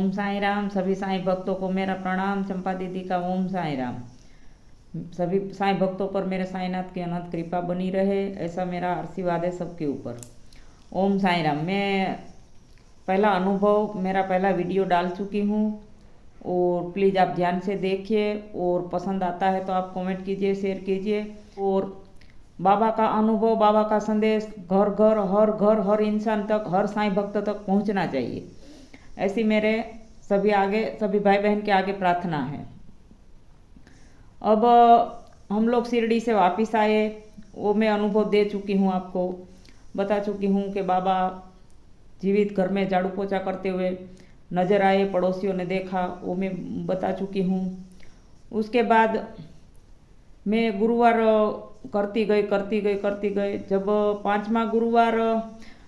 ओम साईं राम। सभी साईं भक्तों को मेरा प्रणाम। चंपा दीदी का ओम साईं राम। सभी साईं भक्तों पर मेरे साईंनाथ की अनंत कृपा बनी रहे, ऐसा मेरा आशीर्वाद है सबके ऊपर। ओम साईं राम। मैं पहला अनुभव, मेरा पहला वीडियो डाल चुकी हूँ और प्लीज़ आप ध्यान से देखिए और पसंद आता है तो आप कमेंट कीजिए, शेयर कीजिए। और बाबा का अनुभव, बाबा का संदेश घर घर, हर इंसान तक, हर साईं भक्त तक पहुँचना चाहिए, ऐसी मेरे सभी भाई बहन के आगे प्रार्थना है। अब हम लोग शिरडी से वापस आए, वो मैं अनुभव दे चुकी हूँ, आपको बता चुकी हूँ कि बाबा जीवित घर में झाड़ू पोछा करते हुए नजर आए, पड़ोसियों ने देखा, वो मैं बता चुकी हूँ। उसके बाद मैं गुरुवार करती गई। जब 5वां गुरुवार,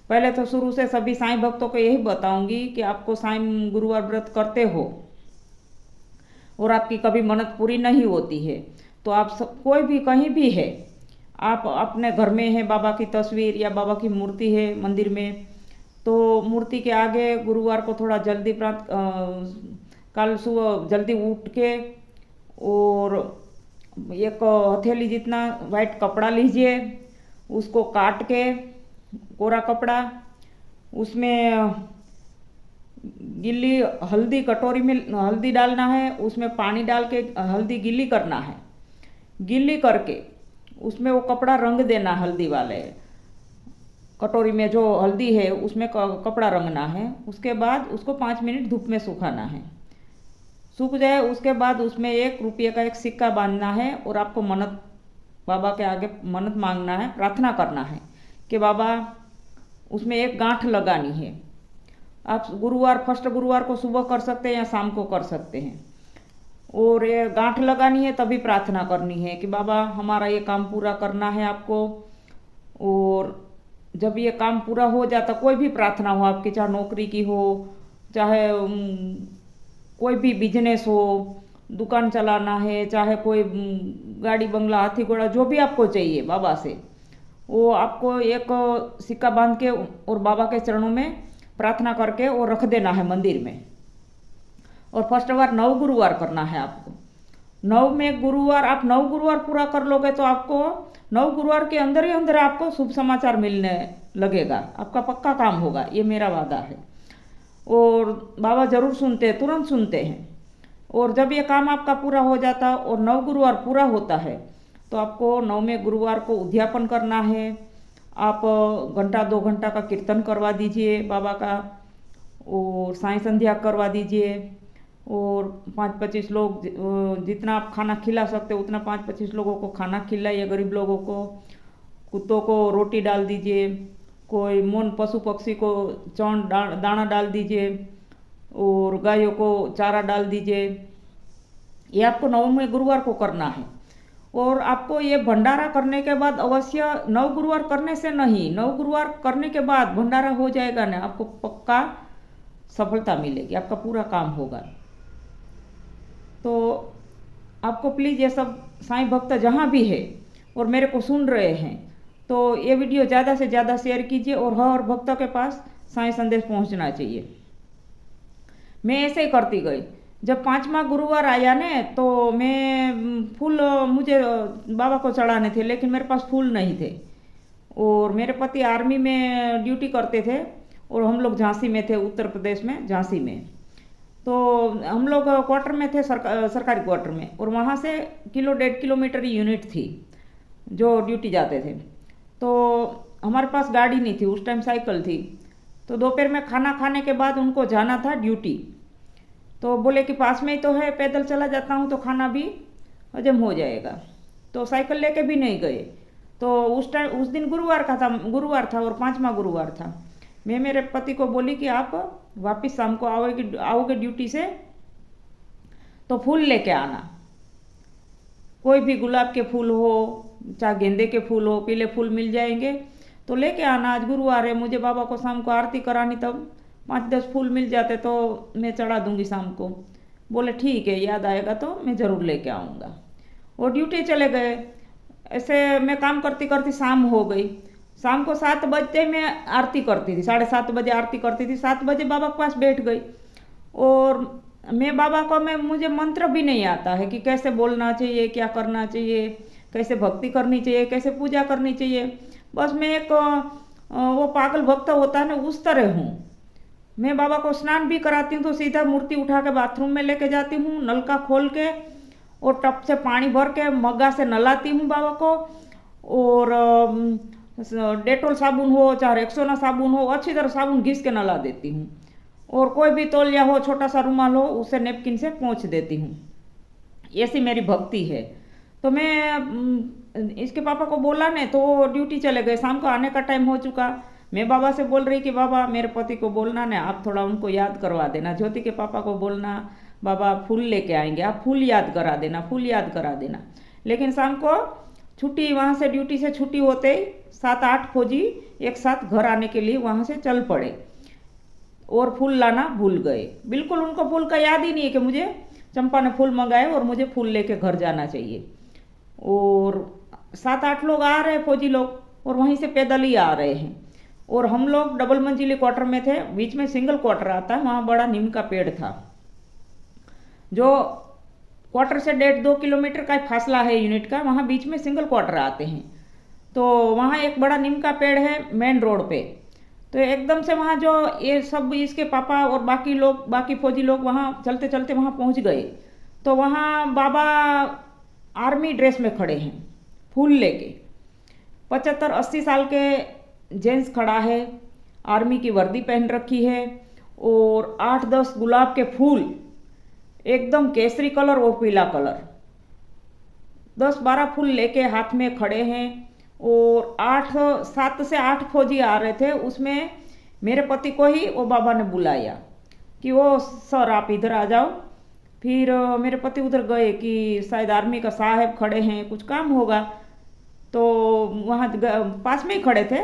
पहले तो शुरू से सभी साईं भक्तों को यही बताऊंगी कि आपको साईं गुरुवार व्रत करते हो और आपकी कभी मन्नत पूरी नहीं होती है तो आप सब, कोई भी कहीं भी है, आप अपने घर में है, बाबा की तस्वीर या बाबा की मूर्ति है मंदिर में, तो मूर्ति के आगे गुरुवार को थोड़ा जल्दी कल सुबह जल्दी उठ के और एक हथेली जितना वाइट कपड़ा लीजिए, उसको काट के, कोरा कपड़ा, उसमें गिल्ली हल्दी, कटोरी में हल्दी डालना है, उसमें पानी डाल के हल्दी गीली करना है। गीली करके उसमें वो कपड़ा रंग देना, हल्दी वाले कटोरी में जो हल्दी है उसमें कपड़ा रंगना है। उसके बाद उसको 5 मिनट धूप में सुखाना है। सूख जाए उसके बाद उसमें 1 रुपये का एक सिक्का बांधना है और आपको मन्नत, बाबा के आगे मन्नत मांगना है, प्रार्थना करना है कि बाबा उसमें एक गांठ लगानी है। आप फर्स्ट गुरुवार को सुबह कर सकते हैं या शाम को कर सकते हैं। और ये गांठ लगानी है, तभी प्रार्थना करनी है कि बाबा हमारा ये काम पूरा करना है आपको। और जब ये काम पूरा हो जाता, कोई भी प्रार्थना हो आपकी, चाहे नौकरी की हो, चाहे कोई भी बिजनेस हो, दुकान चलाना है, चाहे कोई गाड़ी बंगला हाथी घोड़ा जो भी आपको चाहिए बाबा से, वो आपको एक सिक्का बांध के और बाबा के चरणों में प्रार्थना करके वो रख देना है मंदिर में। और फर्स्ट बार 9 गुरुवार करना है आपको। 9 गुरुवार पूरा कर लोगे तो आपको 9 गुरुवार के अंदर ही अंदर आपको शुभ समाचार मिलने लगेगा, आपका पक्का काम होगा, ये मेरा वादा है। और बाबा जरूर सुनते हैं, तुरंत सुनते हैं। और जब ये काम आपका पूरा हो जाता और 9 गुरुवार पूरा होता है तो आपको 9वें गुरुवार को उद्यापन करना है। आप 1-2 घंटा का कीर्तन करवा दीजिए बाबा का, और साईं संध्या करवा दीजिए। और 5-25 लोग, जितना आप खाना खिला सकते हो उतना 5-25 लोगों को खाना खिलाइए, गरीब लोगों को। कुत्तों को रोटी डाल दीजिए, कोई मोन पशु पक्षी को दाना डाल दीजिए, और गायों को चारा डाल दीजिए। ये आपको 9वें गुरुवार को करना है। और आपको ये भंडारा करने के बाद अवश्य, 9 गुरुवार करने से नहीं, 9 गुरुवार करने के बाद भंडारा हो जाएगा ना, आपको पक्का सफलता मिलेगी, आपका पूरा काम होगा। तो आपको प्लीज़ ये सब साईं भक्त जहाँ भी है और मेरे को सुन रहे हैं, तो ये वीडियो ज़्यादा से ज़्यादा शेयर कीजिए और हर भक्त के पास साईं संदेश पहुँचना चाहिए। मैं ऐसे ही करती गई। जब 5वां गुरुवार आया ने तो मैं फूल, मुझे बाबा को चढ़ाने थे, लेकिन मेरे पास फूल नहीं थे। और मेरे पति आर्मी में ड्यूटी करते थे और हम लोग झांसी में थे, उत्तर प्रदेश में झांसी में। तो हम लोग क्वार्टर में थे, सरकारी क्वार्टर में, और वहाँ से 1.5 किलोमीटर की यूनिट थी जो ड्यूटी जाते थे। तो हमारे पास गाड़ी नहीं थी उस टाइम, साइकिल थी। तो दोपहर में खाना खाने के बाद उनको जाना था ड्यूटी, तो बोले कि पास में ही तो है, पैदल चला जाता हूँ तो खाना भी हजम हो जाएगा। तो साइकिल लेके भी नहीं गए। तो उस दिन गुरुवार था और 5वां गुरुवार था। मैं मेरे पति को बोली कि आप वापस शाम को आओगे ड्यूटी से तो फूल लेके आना, कोई भी गुलाब के फूल हो, चाहे गेंदे के फूल हो, पीले फूल मिल जाएंगे तो लेके आना। आज गुरुवार है, मुझे बाबा को शाम को आरती करानी, तब 5-10 फूल मिल जाते तो मैं चढ़ा दूंगी शाम को। बोले ठीक है, याद आएगा तो मैं ज़रूर लेके आऊँगा। और ड्यूटी चले गए। ऐसे मैं काम करती करती शाम हो गई। शाम को 7 बजते मैं आरती करती थी, 7:30 बजे आरती करती थी। 7 बजे बाबा के पास बैठ गई और मैं बाबा को मुझे मंत्र भी नहीं आता है कि कैसे बोलना चाहिए, क्या करना चाहिए, कैसे भक्ति करनी चाहिए, कैसे पूजा करनी चाहिए। बस मैं एक वो पागल भक्त होता है ना, उस तरह हूँ। मैं बाबा को स्नान भी कराती हूँ तो सीधा मूर्ति उठा के बाथरूम में लेके जाती हूँ, नलका खोल के और टप से पानी भर के मग्गा से नहलाती हूँ बाबा को। और डेटोल साबुन हो चाहे रेक्सोना साबुन हो, अच्छी तरह साबुन घिस के नहला देती हूँ। और कोई भी तौलिया हो, छोटा सा रुमाल हो, उसे नेपकिन से पोंछ देती हूँ। ऐसी मेरी भक्ति है। तो मैं इसके पापा को बोला ने तो ड्यूटी चले गए, शाम को आने का टाइम हो चुका। मैं बाबा से बोल रही कि बाबा मेरे पति को बोलना ने, आप थोड़ा उनको याद करवा देना। ज्योति के पापा को बोलना बाबा फूल लेके आएंगे, आप फूल याद करा देना, फूल याद करा देना। लेकिन शाम को छुट्टी, वहाँ से ड्यूटी से छुट्टी होते ही 7-8 फौजी एक साथ घर आने के लिए वहाँ से चल पड़े और फूल लाना भूल गए। बिल्कुल उनको फूल का याद ही नहीं है कि मुझे चंपा ने फूल मंगाए और मुझे फूल लेके घर जाना चाहिए। और 7-8 लोग आ रहे फौजी लोग, और वहीं से पैदल ही आ रहे हैं। और हम लोग डबल मंजिली क्वार्टर में थे, बीच में सिंगल क्वार्टर आता है, वहाँ बड़ा नीम का पेड़ था। जो क्वार्टर से 1.5-2 किलोमीटर का फासला है यूनिट का, वहाँ बीच में सिंगल क्वार्टर आते हैं। तो वहाँ एक बड़ा नीम का पेड़ है मेन रोड पे। तो एकदम से वहाँ जो ये सब इसके पापा और बाकी लोग, बाकी फौजी लोग वहाँ चलते चलते वहाँ पहुँच गए। तो वहाँ बाबा आर्मी ड्रेस में खड़े हैं फूल लेके। 75-80 साल के जेंट्स खड़ा है, आर्मी की वर्दी पहन रखी है और 8-10 गुलाब के फूल, एकदम केसरी कलर और पीला कलर, 10-12 फूल लेके हाथ में खड़े हैं। और 7 से 8 फौजी आ रहे थे, उसमें मेरे पति को ही वो बाबा ने बुलाया कि वो सर आप इधर आ जाओ। फिर मेरे पति उधर गए कि शायद आर्मी का साहब खड़े हैं, कुछ काम होगा। तो वहाँ पास में ही खड़े थे,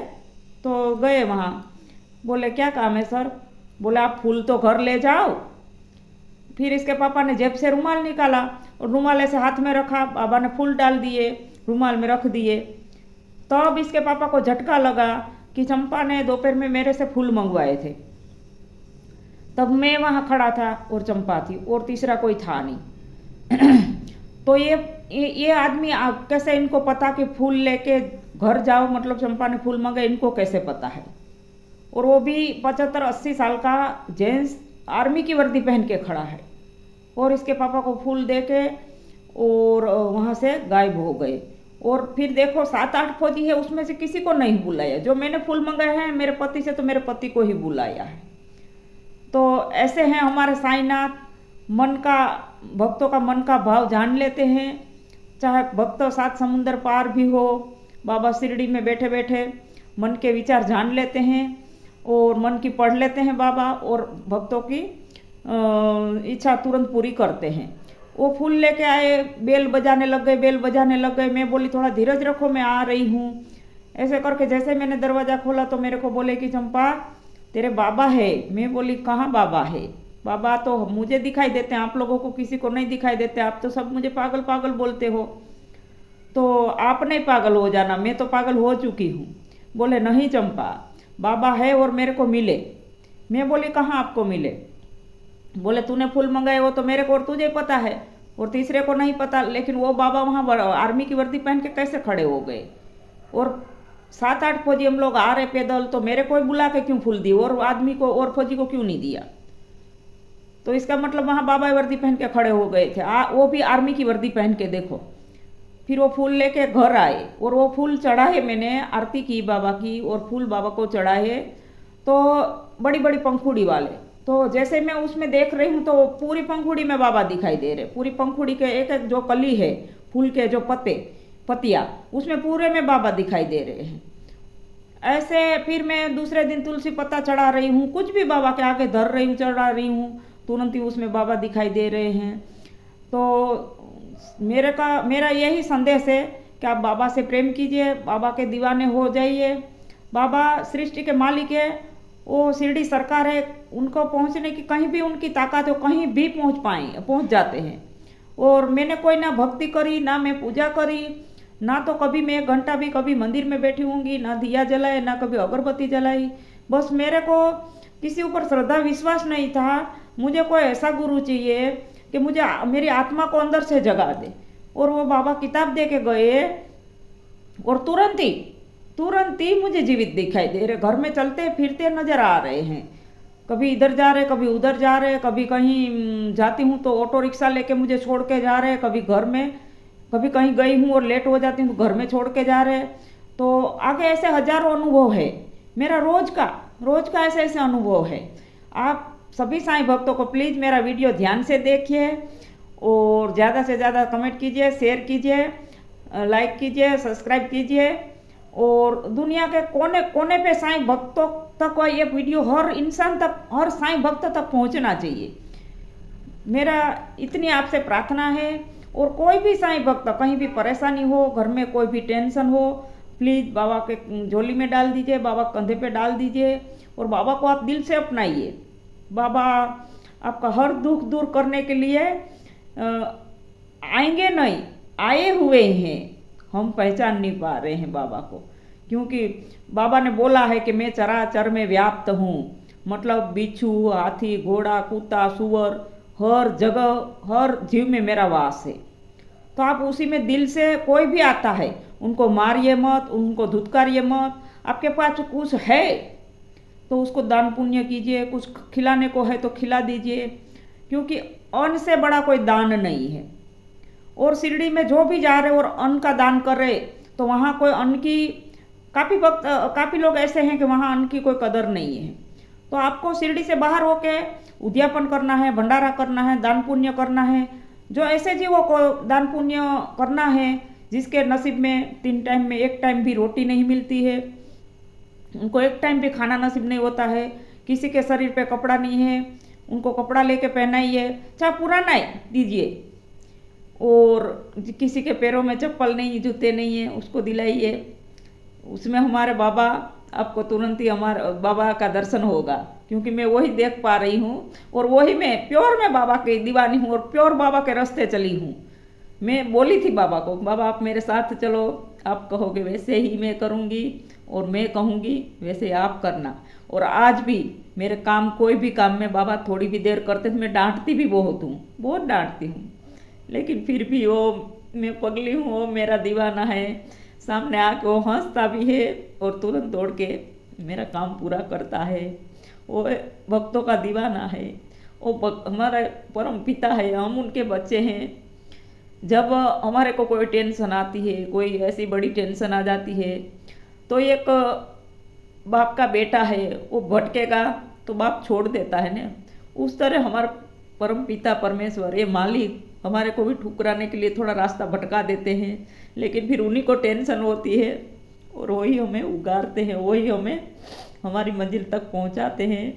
तो गए वहाँ। बोले क्या काम है सर? बोले आप फूल तो घर ले जाओ। फिर इसके पापा ने जेब से रुमाल निकाला और रुमाल ऐसे हाथ में रखा, बाबा ने फूल डाल दिए, रुमाल में रख दिए। तब इसके पापा को झटका लगा कि चंपा ने दोपहर में मेरे से फूल मंगवाए थे। तब मैं वहाँ खड़ा था और चंपा थी और तीसरा कोई था नहीं। तो ये आदमी कैसे इनको पता कि फूल लेके घर जाओ, मतलब चंपा ने फूल मंगाए, इनको कैसे पता है? और वो भी 75-80 साल का जेंट्स आर्मी की वर्दी पहन के खड़ा है और इसके पापा को फूल दे के और वहाँ से गायब हो गए। और फिर देखो 7-8 फौजी है, उसमें से किसी को नहीं बुलाया। जो मैंने फूल मंगाए हैं मेरे पति से, तो मेरे पति को ही बुलाया है। तो ऐसे हैं हमारे साईनाथ, मन का, भक्तों का मन का भाव जान लेते हैं। चाहे भक्त 7 समुंदर पार भी हो, बाबा शिरडी में बैठे बैठे मन के विचार जान लेते हैं और मन की पढ़ लेते हैं बाबा, और भक्तों की इच्छा तुरंत पूरी करते हैं। वो फूल लेके आए, बेल बजाने लग गए, बेल बजाने लग गए। मैं बोली थोड़ा धीरज रखो, मैं आ रही हूँ। ऐसे करके जैसे मैंने दरवाज़ा खोला तो मेरे को बोले कि चंपा तेरे बाबा है। मैं बोली कहाँ बाबा है? बाबा तो मुझे दिखाई देते हैं, आप लोगों को किसी को नहीं दिखाई देते। आप तो सब मुझे पागल पागल बोलते हो, तो आप नहीं पागल हो जाना, मैं तो पागल हो चुकी हूँ। बोले नहीं चंपा, बाबा है और मेरे को मिले। मैं बोली कहाँ आपको मिले? बोले तूने फूल मंगाए वो तो मेरे को और तुझे पता है, और तीसरे को नहीं पता। लेकिन वो बाबा वहाँ आर्मी की वर्दी पहन के कैसे खड़े हो गए? और 7-8 फौजी हम लोग आ रहे पैदल, तो मेरे को बुला के क्यों फूल दिए और आदमी को और फौजी को क्यों नहीं दिया? तो इसका मतलब वहाँ बाबा वर्दी पहन के खड़े हो गए थे, वो भी आर्मी की वर्दी पहन के। देखो फिर वो फूल लेके घर आए और वो फूल चढ़ाए, मैंने आरती की बाबा की और फूल बाबा को चढ़ाए। तो बड़ी बड़ी पंखुड़ी वाले, तो जैसे मैं उसमें देख रही हूँ तो पूरी पंखुड़ी में बाबा दिखाई दे रहे। पूरी पंखुड़ी के एक एक जो कली है, फूल के जो पत्तियाँ, उसमें पूरे में बाबा दिखाई दे रहे हैं। ऐसे फिर मैं दूसरे दिन तुलसी पत्ता चढ़ा रही हूँ, कुछ भी बाबा के आगे धर रही हूँ, चढ़ा रही हूँ, तुरंत ही उसमें बाबा दिखाई दे रहे हैं। तो मेरा यही संदेश है कि आप बाबा से प्रेम कीजिए, बाबा के दीवाने हो जाइए। बाबा सृष्टि के मालिक है, वो शिरडी सरकार है, उनको पहुंचने की कहीं भी उनकी ताकत हो, कहीं भी पहुंच जाते हैं। और मैंने कोई ना भक्ति करी, ना मैं पूजा करी, ना तो कभी मैं 1 घंटा भी कभी मंदिर में बैठी होंगी, ना दिया जलाए, ना कभी अगरबत्ती जलाई। बस मेरे को किसी ऊपर श्रद्धा विश्वास नहीं था, मुझे कोई ऐसा गुरु चाहिए कि मुझे मेरी आत्मा को अंदर से जगा दे। और वो बाबा किताब दे के गए और तुरंत ही मुझे जीवित दिखाई दे रहे, घर में चलते फिरते नजर आ रहे हैं। कभी इधर जा रहे, कभी उधर जा रहे, कभी कहीं जाती हूँ तो ऑटो रिक्शा लेके मुझे छोड़ के जा रहे, कभी घर में, कभी कहीं गई हूँ और लेट हो जाती हूँ तो घर में छोड़ के जा रहे। तो आगे ऐसे हजारों अनुभव है मेरा, रोज का ऐसे ऐसे अनुभव है। आप सभी साईं भक्तों को प्लीज़ मेरा वीडियो ध्यान से देखिए और ज़्यादा से ज़्यादा कमेंट कीजिए, शेयर कीजिए, लाइक कीजिए, सब्सक्राइब कीजिए। और दुनिया के कोने कोने पे साईं भक्तों तक ये वीडियो हर इंसान तक, हर साईं भक्त तक पहुंचना चाहिए। मेरा इतनी आपसे प्रार्थना है। और कोई भी साईं भक्त कहीं भी परेशानी हो, घर में कोई भी टेंशन हो, प्लीज़ बाबा के झोली में डाल दीजिए, बाबा कंधे पे डाल दीजिए और बाबा को आप दिल से अपनाइए। बाबा आपका हर दुख दूर करने के लिए आएंगे नहीं, आए हुए हैं। हम पहचान नहीं पा रहे हैं बाबा को, क्योंकि बाबा ने बोला है कि मैं चराचर में व्याप्त हूँ। मतलब बिच्छू, हाथी, घोड़ा, कुत्ता, सुअर, हर जगह हर जीव में मेरा वास है। तो आप उसी में दिल से, कोई भी आता है उनको मारिए मत, उनको धुतकारिए मत। आपके पास कुछ है तो उसको दान पुण्य कीजिए, कुछ खिलाने को है तो खिला दीजिए, क्योंकि अन्न से बड़ा कोई दान नहीं है। और शिरडी में जो भी जा रहे और अन्न का दान कर रहे तो वहाँ कोई अन्न की, काफ़ी लोग ऐसे हैं कि वहाँ अन्न की कोई कदर नहीं है। तो आपको शिरडी से बाहर होके उद्यापन करना है, भंडारा करना है, दान पुण्य करना है। जो ऐसे जीवों को दान पुण्य करना है जिसके नसीब में 3 टाइम में 1 टाइम भी रोटी नहीं मिलती है, उनको 1 टाइम भी खाना नसीब नहीं होता है, किसी के शरीर पे कपड़ा नहीं है, उनको कपड़ा लेके पहनाइए, चाहे पुराना ही दीजिए। और किसी के पैरों में चप्पल नहीं, जूते नहीं है, उसको दिलाइए। उसमें हमारे बाबा, आपको तुरंत ही हमारे बाबा का दर्शन होगा, क्योंकि मैं वही देख पा रही हूँ और वही मैं प्योर में बाबा की दीवानी हूँ और प्योर बाबा के रास्ते चली हूँ। मैं बोली थी बाबा को, बाबा आप मेरे साथ चलो, आप कहोगे वैसे ही मैं करूँगी और मैं कहूँगी वैसे आप करना। और आज भी मेरे काम, कोई भी काम में बाबा थोड़ी भी देर करते तो मैं डांटती भी बहुत हूँ, बहुत डांटती हूँ, लेकिन फिर भी वो, मैं पगली हूँ, वो मेरा दीवाना है। सामने आके वो हंसता भी है और तुरंत दौड़ के मेरा काम पूरा करता है। वो भक्तों का दीवाना है, वो हमारा परम पिता है, हम उनके बच्चे हैं। जब हमारे को कोई टेंशन आती है, कोई ऐसी बड़ी टेंशन आ जाती है, तो एक बाप का बेटा है वो भटकेगा तो बाप छोड़ देता है ना, उस तरह हमारा परम पिता परमेश्वर, ये मालिक हमारे को भी ठुकराने के लिए थोड़ा रास्ता भटका देते हैं, लेकिन फिर उन्हीं को टेंशन होती है और वही हमें उगारते हैं, वही हमें हमारी मंजिल तक पहुंचाते हैं।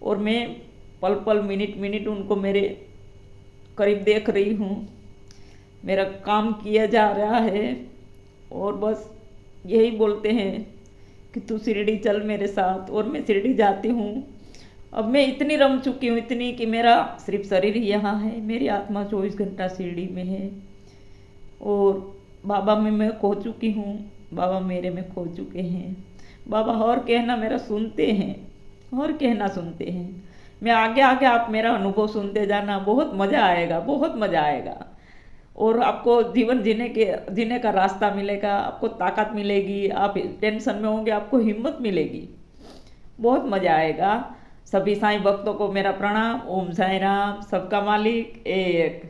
और मैं पल पल, मिनट मिनट उनको मेरे करीब देख रही हूँ, मेरा काम किया जा रहा है और बस यही बोलते हैं कि तू शिरडी चल मेरे साथ। और मैं शिरडी जाती हूँ। अब मैं इतनी रम चुकी हूँ, इतनी कि मेरा सिर्फ शरीर ही यहाँ है, मेरी आत्मा 24 घंटा शिरडी में है। और बाबा में मैं खो चुकी हूँ, बाबा मेरे में खो चुके हैं। बाबा और कहना मेरा सुनते हैं, और कहना सुनते हैं। मैं आगे आगे आप मेरा अनुभव सुनते जाना, बहुत मज़ा आएगा, बहुत मज़ा आएगा। और आपको जीवन जीने का रास्ता मिलेगा, आपको ताकत मिलेगी, आप टेंशन में होंगे आपको हिम्मत मिलेगी, बहुत मज़ा आएगा। सभी साईं भक्तों को मेरा प्रणाम। ओम साईं राम। सबका मालिक एक।